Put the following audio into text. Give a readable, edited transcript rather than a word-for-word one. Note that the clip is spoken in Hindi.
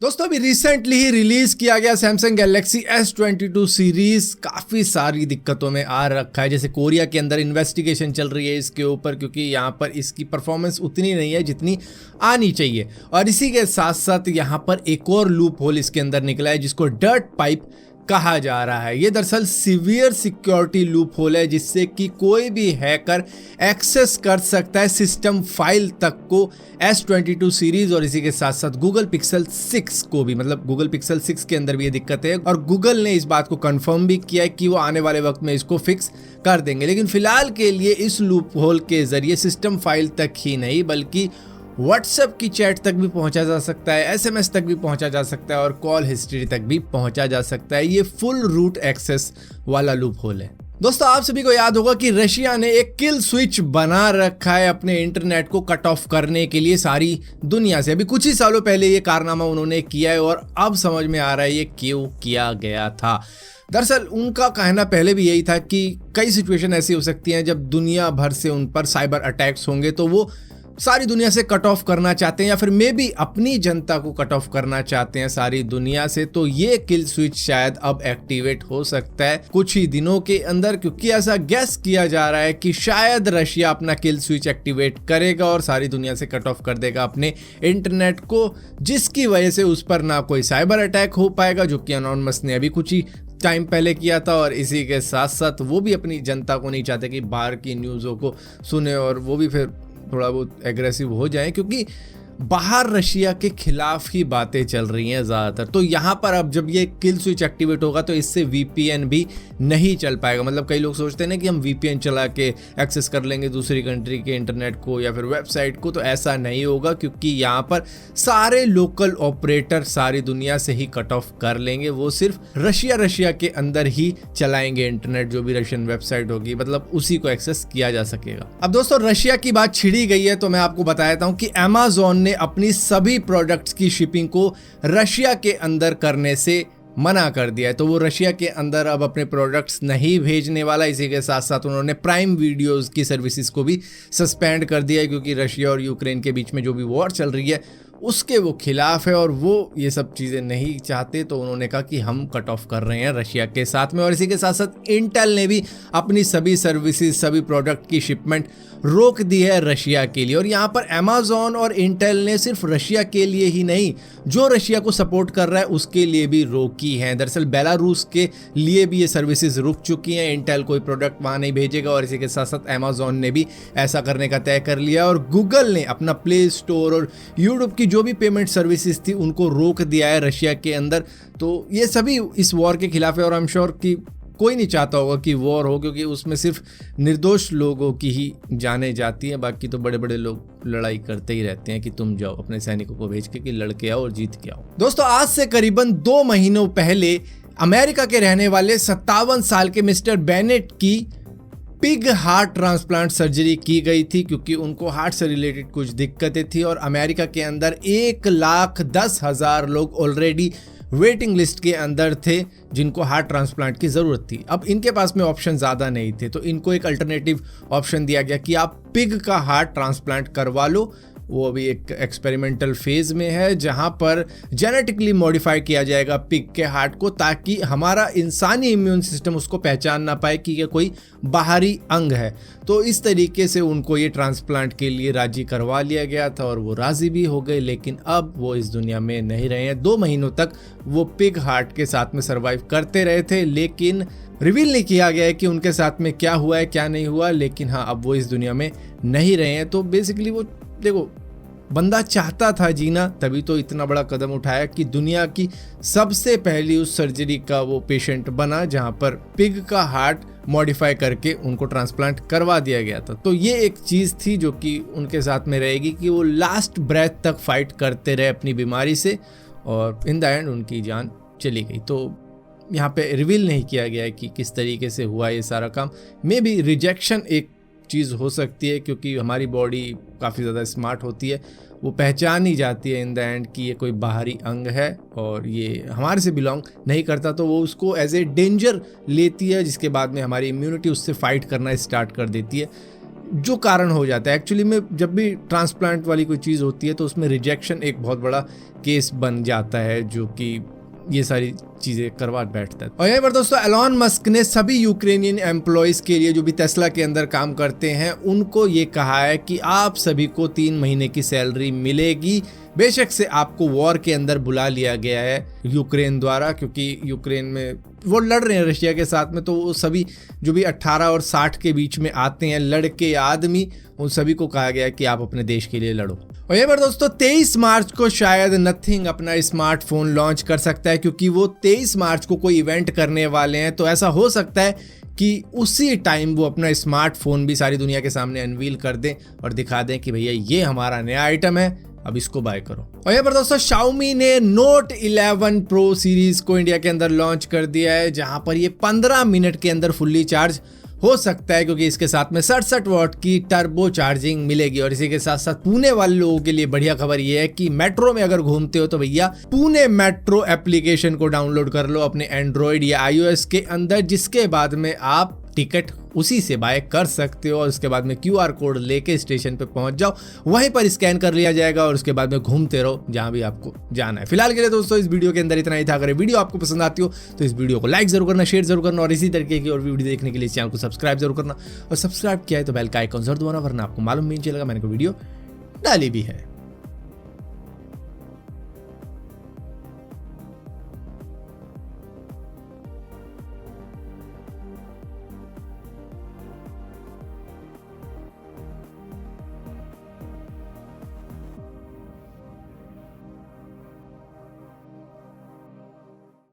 दोस्तों अभी रिसेंटली ही रिलीज किया गया सैमसंग गैलेक्सी S22 सीरीज काफ़ी सारी दिक्कतों में आ रखा है। जैसे कोरिया के अंदर इन्वेस्टिगेशन चल रही है इसके ऊपर, क्योंकि यहाँ पर इसकी परफॉर्मेंस उतनी नहीं है जितनी आनी चाहिए। और इसी के साथ साथ यहाँ पर एक और लूप होल इसके अंदर निकला है जिसको डर्ट पाइप कहा जा रहा है। ये दरअसल सीवियर सिक्योरिटी लूप होल है जिससे कि कोई भी हैकर एक्सेस कर सकता है सिस्टम फाइल तक को S22 सीरीज और इसी के साथ साथ गूगल पिक्सल 6 को भी। मतलब गूगल पिक्सल 6 के अंदर भी ये दिक्कत है और गूगल ने इस बात को कंफर्म भी किया है कि वो आने वाले वक्त में इसको फिक्स कर देंगे। लेकिन फिलहाल के लिए इस लूप होल के जरिए सिस्टम फाइल तक ही नहीं बल्कि व्हाट्सएप की चैट तक भी पहुंचा जा सकता है, SMS तक भी पहुंचा जा सकता है और कॉल हिस्ट्री तक भी पहुंचा जा सकता है। ये फुल रूट एक्सेस वाला लूप होल है। दोस्तों आप सभी को याद होगा कि रशिया ने एक किल स्विच बना रखा है अपने इंटरनेट को कट ऑफ करने के लिए सारी दुनिया से। अभी कुछ ही सालों पहले ये कारनामा उन्होंने किया है और अब समझ में आ रहा है ये क्यों किया गया था। दरअसल उनका कहना पहले भी यही था कि कई सिचुएशन ऐसी हो सकती हैं जब दुनिया भर से उन पर साइबर अटैक्स होंगे तो वो सारी दुनिया से कट ऑफ करना चाहते हैं या फिर मे भी अपनी जनता को कट ऑफ करना चाहते हैं सारी दुनिया से। तो ये किल स्विच शायद अब एक्टिवेट हो सकता है कुछ ही दिनों के अंदर, क्योंकि ऐसा गैस किया जा रहा है कि शायद रशिया अपना किल स्विच एक्टिवेट करेगा और सारी दुनिया से कट ऑफ कर देगा अपने इंटरनेट को, जिसकी वजह से उस पर ना कोई साइबर अटैक हो पाएगा, जो कि अनोनिमस ने अभी कुछ ही टाइम पहले किया था। और इसी के साथ साथ वो भी अपनी जनता को नहीं चाहते कि बाहर की न्यूज़ों को सुने और वो भी फिर थोड़ा बहुत एग्रेसिव हो जाए, क्योंकि बाहर रशिया के खिलाफ ही बातें चल रही हैं ज़्यादातर। तो यहाँ पर अब जब ये किल स्विच एक्टिवेट होगा तो इससे VPN भी नहीं चल पाएगा। मतलब कई लोग सोचते हैं ना कि हम VPN चला के एक्सेस कर लेंगे दूसरी कंट्री के इंटरनेट को या फिर वेबसाइट को, तो ऐसा नहीं होगा क्योंकि यहाँ पर सारे लोकल ऑपरेटर सारी दुनिया से ही कट ऑफ कर लेंगे। वो सिर्फ रशिया के अंदर ही चलाएंगे इंटरनेट, जो भी रशियन वेबसाइट होगी मतलब उसी को एक्सेस किया जा सकेगा। अब दोस्तों रशिया की बात छिड़ी गई है तो मैं आपको बता देता हूँ कि अमेज़न ने अपनी सभी प्रोडक्ट्स की शिपिंग को रशिया के अंदर करने से मना कर दिया है। तो वो रशिया के अंदर अब अपने प्रोडक्ट्स नहीं भेजने वाला। इसी के साथ साथ उन्होंने प्राइम वीडियोस की सर्विसेज को भी सस्पेंड कर दिया है, क्योंकि रशिया और यूक्रेन के बीच में जो भी वॉर चल रही है उसके वो खिलाफ है और वो ये सब चीज़ें नहीं चाहते। तो उन्होंने कहा कि हम कट ऑफ कर रहे हैं रशिया के साथ में। और इसी के साथ साथ इंटेल ने भी अपनी सभी सर्विसेज सभी प्रोडक्ट की शिपमेंट रोक दी है रशिया के लिए। और यहाँ पर अमेज़न और इंटेल ने सिर्फ रशिया के लिए ही नहीं, जो रशिया को सपोर्ट कर रहा है उसके लिए भी रोकी है। दरअसल बेलारूस के लिए भी ये सर्विसेज रुक चुकी हैं। इंटेल कोई प्रोडक्ट वहाँ नहीं भेजेगा और इसी के साथ साथ अमेज़न ने भी ऐसा करने का तय कर लिया। और गूगल ने अपना प्ले स्टोर और यूट्यूब की जो भी पेमेंट सर्विसेज थी उनको रोक दिया है रशिया के अंदर। तो ये सभी इस वॉर के खिलाफ है और आई एम श्योर कि कोई नहीं चाहता होगा कि वॉर हो, क्योंकि उसमें सिर्फ निर्दोष लोगों की ही जाने जाती हैं। बाकी तो बड़े बड़े लोग लड़ाई करते ही रहते हैं कि तुम जाओ अपने सैनिकों को भेज के कि लड़के आओ और जीत के आओ। दोस्तों आज से करीबन 2 महीनों पहले अमेरिका के रहने वाले 57 साल के मिस्टर बेनेट की पिग हार्ट ट्रांसप्लांट सर्जरी की गई थी, क्योंकि उनको हार्ट से रिलेटेड कुछ दिक्कतें थी। और अमेरिका के अंदर 1,10,000 लोग ऑलरेडी वेटिंग लिस्ट के अंदर थे जिनको हार्ट ट्रांसप्लांट की ज़रूरत थी। अब इनके पास में ऑप्शन ज़्यादा नहीं थे, तो इनको एक अल्टरनेटिव ऑप्शन दिया गया कि आप पिग का हार्ट ट्रांसप्लांट करवा लो। वो अभी एक एक्सपेरिमेंटल फेज में है जहां पर जेनेटिकली मॉडिफाई किया जाएगा पिग के हार्ट को, ताकि हमारा इंसानी इम्यून सिस्टम उसको पहचान ना पाए कि ये कोई बाहरी अंग है। तो इस तरीके से उनको ये ट्रांसप्लांट के लिए राजी करवा लिया गया था और वो राजी भी हो गए। लेकिन अब वो इस दुनिया में नहीं रहे हैं। 2 महीनों तक वो पिग हार्ट के साथ में सर्वाइव करते रहे थे, लेकिन रिवील नहीं किया गया है कि उनके साथ में क्या हुआ है क्या नहीं हुआ। लेकिन हाँ अब वो इस दुनिया में नहीं रहे हैं। तो बेसिकली वो देखो, बंदा चाहता था जीना, तभी तो इतना बड़ा कदम उठाया कि दुनिया की सबसे पहली उस सर्जरी का वो पेशेंट बना जहां पर पिग का हार्ट मॉडिफाई करके उनको ट्रांसप्लांट करवा दिया गया था। तो ये एक चीज़ थी जो कि उनके साथ में रहेगी कि वो लास्ट ब्रेथ तक फाइट करते रहे अपनी बीमारी से और इन द एंड उनकी जान चली गई। तो यहाँ पे रिवील नहीं किया गया है कि किस तरीके से हुआ ये सारा काम। मे बी रिजेक्शन एक चीज़ हो सकती है, क्योंकि हमारी बॉडी काफ़ी ज़्यादा स्मार्ट होती है, वो पहचान ही जाती है इन द एंड कि ये कोई बाहरी अंग है और ये हमारे से बिलोंग नहीं करता। तो वो उसको एज ए डेंजर लेती है, जिसके बाद में हमारी इम्यूनिटी उससे फाइट करना स्टार्ट कर देती है। जो कारण हो जाता है। एक्चुअली में जब भी ट्रांसप्लांट वाली कोई चीज़ होती है तो उसमें रिजेक्शन एक बहुत बड़ा केस बन जाता है, जो कि ये सारी चीज़ें करवा बैठता है। और यहाँ पर दोस्तों एलॉन मस्क ने सभी यूक्रेनियन एम्प्लॉयज़ के लिए जो भी टेस्ला के अंदर काम करते हैं उनको ये कहा है कि आप सभी को 3 महीने की सैलरी मिलेगी। बेशक से आपको वॉर के अंदर बुला लिया गया है यूक्रेन द्वारा, क्योंकि यूक्रेन में वो लड़ रहे हैं रशिया के साथ में, तो वो सभी जो भी 18 और 60 के बीच में आते हैं लड़के आदमी, उन सभी को कहा गया है कि आप अपने देश के लिए लड़ो। और यहाँ पर दोस्तों 23 मार्च को शायद नथिंग अपना स्मार्टफोन लॉन्च कर सकता है, क्योंकि वो 23 मार्च को कोई इवेंट करने वाले हैं। तो ऐसा हो सकता है कि उसी टाइम वो अपना स्मार्टफोन भी सारी दुनिया के सामने अनवील कर दें और दिखा दें कि भैया ये हमारा नया आइटम है, अब इसको बाय करो। और यहाँ पर दोस्तों Xiaomi ने Note 11 Pro सीरीज को इंडिया के अंदर लॉन्च कर दिया है, जहां पर ये 15 मिनट के अंदर फुल्ली चार्ज हो सकता है, क्योंकि इसके साथ में 67 वॉट की टर्बो चार्जिंग मिलेगी। और इसी के साथ साथ पुणे वाले लोगों के लिए बढ़िया खबर ये है कि मेट्रो में अगर घूमते हो तो भैया पुणे मेट्रो एप्लीकेशन को डाउनलोड कर लो अपने एंड्रॉइड या iOS के अंदर, जिसके बाद में आप टिकट उसी से बाय कर सकते हो। और उसके बाद में QR कोड लेके स्टेशन पे पहुंच जाओ, वहीं पर स्कैन कर लिया जाएगा और उसके बाद में घूमते रहो जहां भी आपको जाना है। फिलहाल के लिए दोस्तों इस वीडियो के अंदर इतना ही था। अगर वीडियो आपको पसंद आती हो तो इस वीडियो को लाइक जरूर करना, शेयर जरूर करना, और इसी तरीके की और वीडियो देखने के लिए चैनल को सब्सक्राइब जरूर करना। और सब्सक्राइब किया है तो बेल का आइकॉन जरूर दबाना, वरना आपको मालूम नहीं चलेगा मैंने कोई वीडियो डाली भी है।